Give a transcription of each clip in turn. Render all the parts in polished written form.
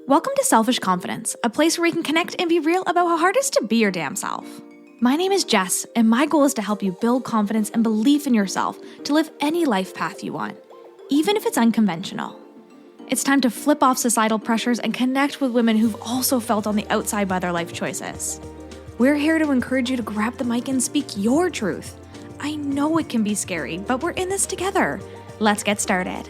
Welcome to Selfish Confidence, a place where we can connect and be real about how hard it is to be your damn self. My name is Jess, and my goal is to help you build confidence and belief in yourself to live any life path you want, even if it's unconventional. It's time to flip off societal pressures and connect with women who've also felt on the outside by their life choices. We're here to encourage you to grab the mic and speak your truth. I know it can be scary, but we're in this together. Let's get started.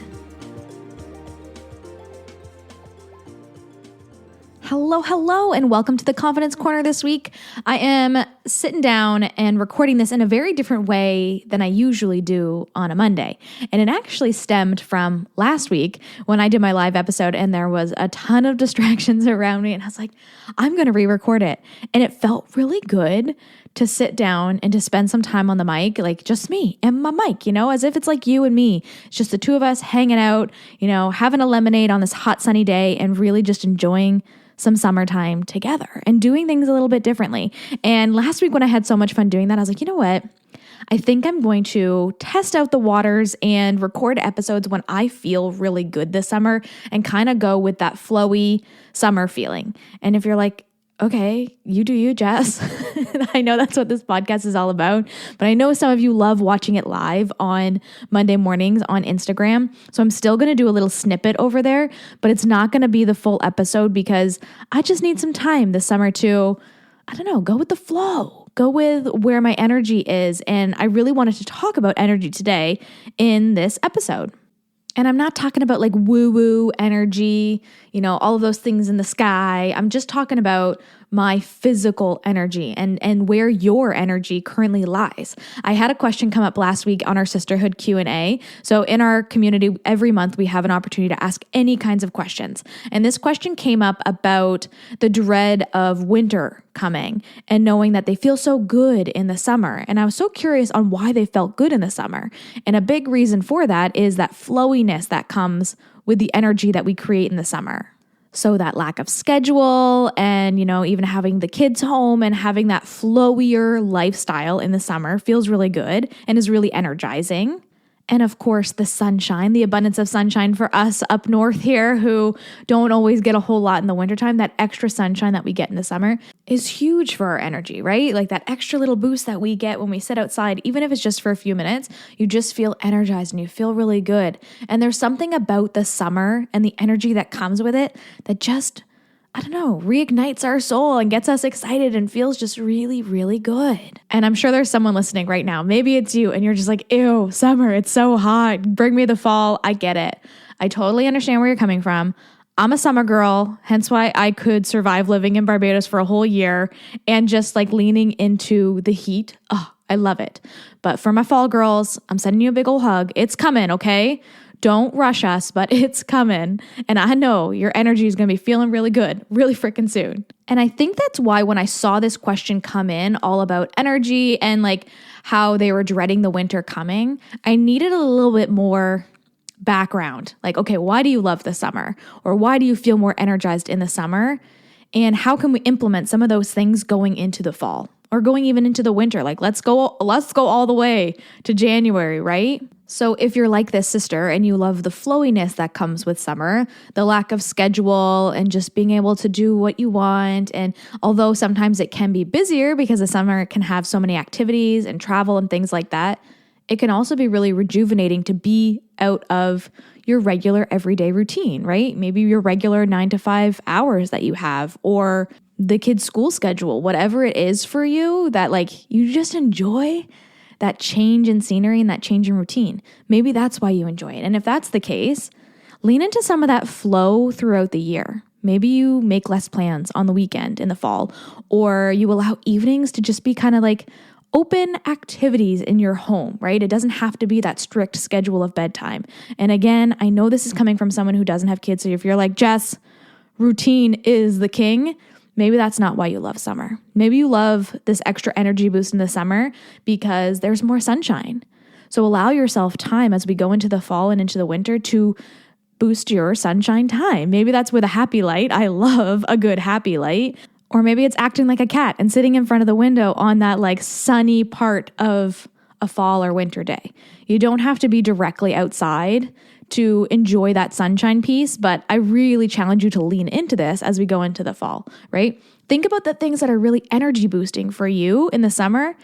Hello, and welcome to the Confidence Corner this week. I am sitting down and recording this in a very different way than I usually do on a Monday. And it actually stemmed from last week when I did my live episode and there was a ton of distractions around me. And I was like, I'm going to re-record it. And it felt really good to sit down and to spend some time on the mic, like just me and my mic, as if it's like you and me. It's just the two of us hanging out, having a lemonade on this hot sunny day and really just enjoying some summertime together and doing things a little bit differently. And last week when I had so much fun doing that, I was like, you know what? I think I'm going to test out the waters and record episodes when I feel really good this summer and kind of go with that flowy summer feeling. And if you're like, okay, you do you, Jess. I know that's what this podcast is all about, but I know some of you love watching it live on Monday mornings on Instagram. So I'm still going to do a little snippet over there, but it's not going to be the full episode because I just need some time this summer to, go with the flow, go with where my energy is. And I really wanted to talk about energy today in this episode. And I'm not talking about like woo-woo energy, all of those things in the sky. I'm just talking about my physical energy and where your energy currently lies. I had a question come up last week on our sisterhood Q&A. So in our community, every month we have an opportunity to ask any kinds of questions. And this question came up about the dread of winter coming and knowing that they feel so good in the summer. And I was so curious on why they felt good in the summer. And a big reason for that is that flowiness that comes with the energy that we create in the summer. So that lack of schedule and, even having the kids home and having that flowier lifestyle in the summer feels really good and is really energizing. And of course, the sunshine, the abundance of sunshine for us up north here who don't always get a whole lot in the wintertime, that extra sunshine that we get in the summer is huge for our energy, right? Like that extra little boost that we get when we sit outside, even if it's just for a few minutes, you just feel energized and you feel really good. And there's something about the summer and the energy that comes with it that just reignites our soul and gets us excited and feels just really, really good. And I'm sure there's someone listening right now. Maybe it's you and you're just like, ew, summer, it's so hot. Bring me the fall. I get it. I totally understand where you're coming from. I'm a summer girl, hence why I could survive living in Barbados for a whole year and just like leaning into the heat. Oh, I love it. But for my fall girls, I'm sending you a big old hug. It's coming, okay? Don't rush us, but it's coming. And I know your energy is going to be feeling really good, really freaking soon. And I think that's why when I saw this question come in all about energy and like how they were dreading the winter coming, I needed a little bit more background. Like, okay, why do you love the summer? Or why do you feel more energized in the summer? And how can we implement some of those things going into the fall or going even into the winter? Like, let's go all the way to January, right? So if you're like this sister and you love the flowiness that comes with summer, the lack of schedule and just being able to do what you want, and although sometimes it can be busier because the summer can have so many activities and travel and things like that, it can also be really rejuvenating to be out of your regular everyday routine, right? Maybe your regular 9 to 5 hours that you have, or the kids' school schedule, whatever it is for you that like you just enjoy that change in scenery and that change in routine. Maybe that's why you enjoy it. And if that's the case, lean into some of that flow throughout the year. Maybe you make less plans on the weekend in the fall, or you allow evenings to just be kind of like open activities in your home, right? It doesn't have to be that strict schedule of bedtime. And again, I know this is coming from someone who doesn't have kids. So if you're like, Jess, routine is the king, maybe that's not why you love summer. Maybe you love this extra energy boost in the summer because there's more sunshine. So allow yourself time as we go into the fall and into the winter to boost your sunshine time. Maybe that's with a happy light. I love a good happy light. Or maybe it's acting like a cat and sitting in front of the window on that like sunny part of a fall or winter day. You don't have to be directly outside to enjoy that sunshine piece, but I really challenge you to lean into this as we go into the fall, right? Think about the things that are really energy boosting for you in the summer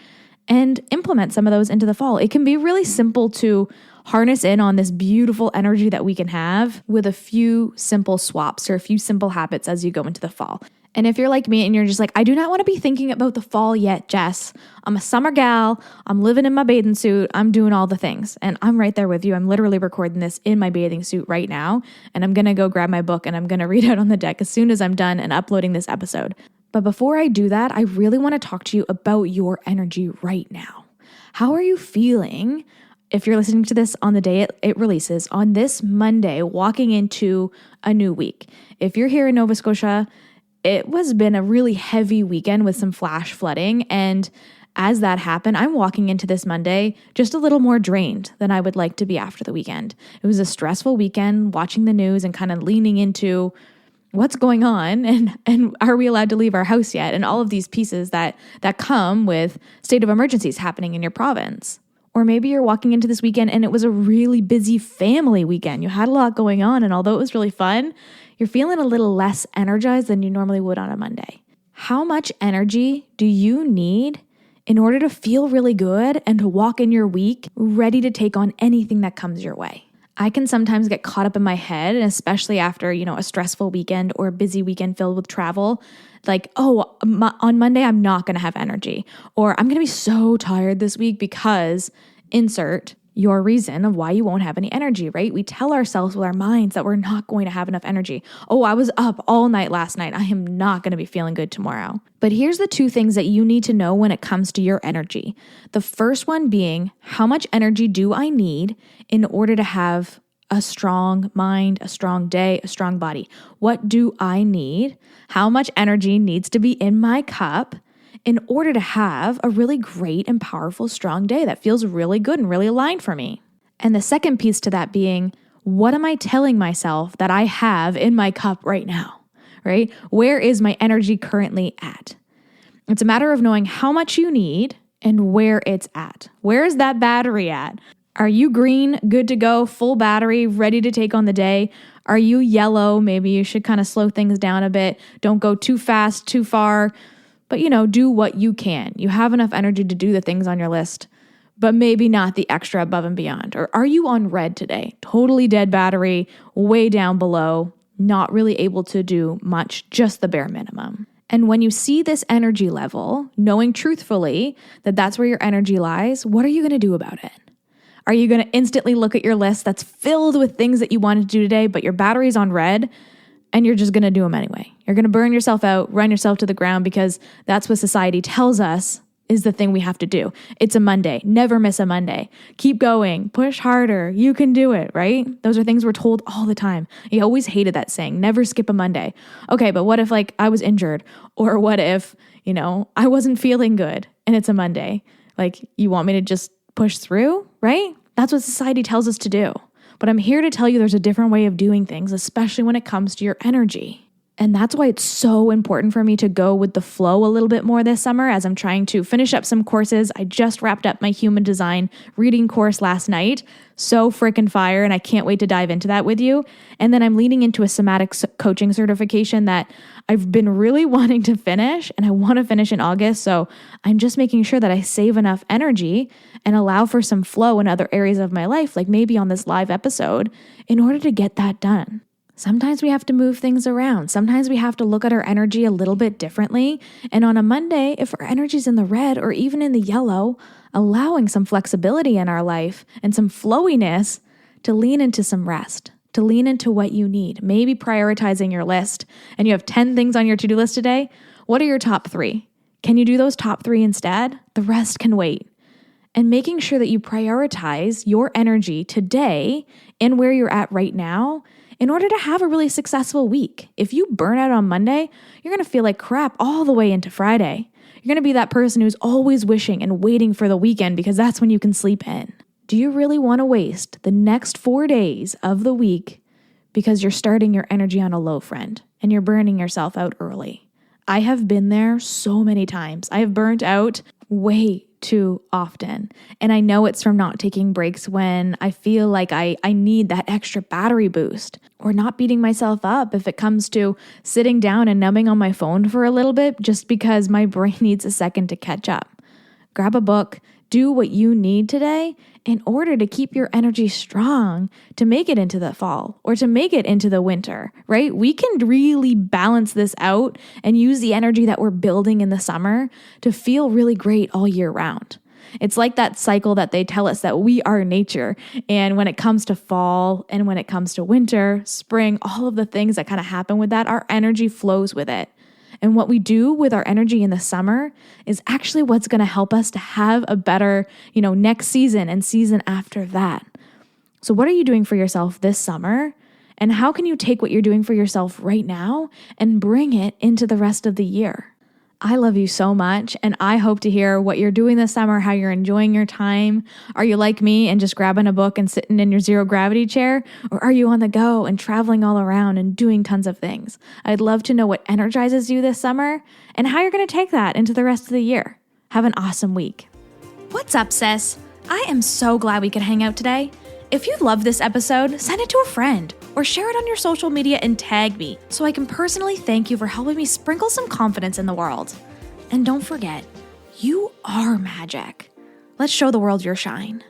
and implement some of those into the fall. It can be really simple to harness in on this beautiful energy that we can have with a few simple swaps or a few simple habits as you go into the fall. And if you're like me and you're just like, I do not want to be thinking about the fall yet, Jess. I'm a summer gal. I'm living in my bathing suit. I'm doing all the things. And I'm right there with you. I'm literally recording this in my bathing suit right now. And I'm going to go grab my book and I'm going to read it on the deck as soon as I'm done and uploading this episode. But before I do that, I really want to talk to you about your energy right now. How are you feeling? If you're listening to this on the day it releases, on this Monday, walking into a new week. If you're here in Nova Scotia, it was been a really heavy weekend with some flash flooding. And as that happened, I'm walking into this Monday just a little more drained than I would like to be after the weekend. It was a stressful weekend watching the news and kind of leaning into what's going on and are we allowed to leave our house yet? And all of these pieces that come with state of emergencies happening in your province. Or maybe you're walking into this weekend and it was a really busy family weekend. You had a lot going on, and although it was really fun, you're feeling a little less energized than you normally would on a Monday. How much energy do you need in order to feel really good and to walk in your week ready to take on anything that comes your way? I can sometimes get caught up in my head, and especially after, a stressful weekend or a busy weekend filled with travel, like, on Monday, I'm not going to have energy, or I'm going to be so tired this week because insert your reason of why you won't have any energy, right? We tell ourselves with our minds that we're not going to have enough energy. Oh, I was up all night last night. I am not going to be feeling good tomorrow. But here's the two things that you need to know when it comes to your energy. The first one being, how much energy do I need in order to have a strong mind, a strong day, a strong body? What do I need? How much energy needs to be in my cup in order to have a really great and powerful, strong day that feels really good and really aligned for me? And the second piece to that being, what am I telling myself that I have in my cup right now, right? Where is my energy currently at? It's a matter of knowing how much you need and where it's at. Where is that battery at? Are you green, good to go, full battery, ready to take on the day? Are you yellow? Maybe you should kind of slow things down a bit. Don't go too fast, too far, but do what you can. You have enough energy to do the things on your list, but maybe not the extra above and beyond. Or are you on red today? Totally dead battery, way down below, not really able to do much, just the bare minimum. And when you see this energy level, knowing truthfully that that's where your energy lies, what are you going to do about it? Are you going to instantly look at your list that's filled with things that you wanted to do today, but your battery's on red, and you're just going to do them anyway? You're going to burn yourself out, run yourself to the ground, because that's what society tells us is the thing we have to do. It's a Monday. Never miss a Monday. Keep going. Push harder. You can do it, right? Those are things we're told all the time. I always hated that saying, never skip a Monday. Okay, but what if I was injured? Or what if, I wasn't feeling good and it's a Monday? You want me to just push through, right? That's what society tells us to do. But I'm here to tell you there's a different way of doing things, especially when it comes to your energy. And that's why it's so important for me to go with the flow a little bit more this summer as I'm trying to finish up some courses. I just wrapped up my human design reading course last night. So freaking fire, and I can't wait to dive into that with you. And then I'm leaning into a somatic coaching certification that I've been really wanting to finish, and I want to finish in August. So I'm just making sure that I save enough energy and allow for some flow in other areas of my life, like maybe on this live episode, in order to get that done. Sometimes we have to move things around. Sometimes we have to look at our energy a little bit differently. And on a Monday, if our energy's in the red or even in the yellow, allowing some flexibility in our life and some flowiness to lean into some rest, to lean into what you need. Maybe prioritizing your list, and you have 10 things on your to-do list today. What are your top 3? Can you do those top 3 instead? The rest can wait. And making sure that you prioritize your energy today and where you're at right now in order to have a really successful week. If you burn out on Monday, you're going to feel like crap all the way into Friday. You're going to be that person who's always wishing and waiting for the weekend because that's when you can sleep in. Do you really want to waste the next 4 days of the week because you're starting your energy on a low, friend, and you're burning yourself out early? I have been there so many times. I have burnt out way too often. And I know it's from not taking breaks when I feel like I need that extra battery boost, or not beating myself up if it comes to sitting down and numbing on my phone for a little bit just because my brain needs a second to catch up. Grab a book, do what you need today in order to keep your energy strong to make it into the fall or to make it into the winter, right? We can really balance this out and use the energy that we're building in the summer to feel really great all year round. It's like that cycle that they tell us that we are nature. And when it comes to fall and when it comes to winter, spring, all of the things that kind of happen with that, our energy flows with it. And what we do with our energy in the summer is actually what's going to help us to have a better, next season and season after that. So what are you doing for yourself this summer? And how can you take what you're doing for yourself right now and bring it into the rest of the year? I love you so much, and I hope to hear what you're doing this summer, how you're enjoying your time. Are you like me and just grabbing a book and sitting in your zero gravity chair? Or are you on the go and traveling all around and doing tons of things? I'd love to know what energizes you this summer and how you're going to take that into the rest of the year. Have an awesome week. What's up, sis? I am so glad we could hang out today. If you love this episode, send it to a friend or share it on your social media and tag me so I can personally thank you for helping me sprinkle some confidence in the world. And don't forget, you are magic. Let's show the world your shine.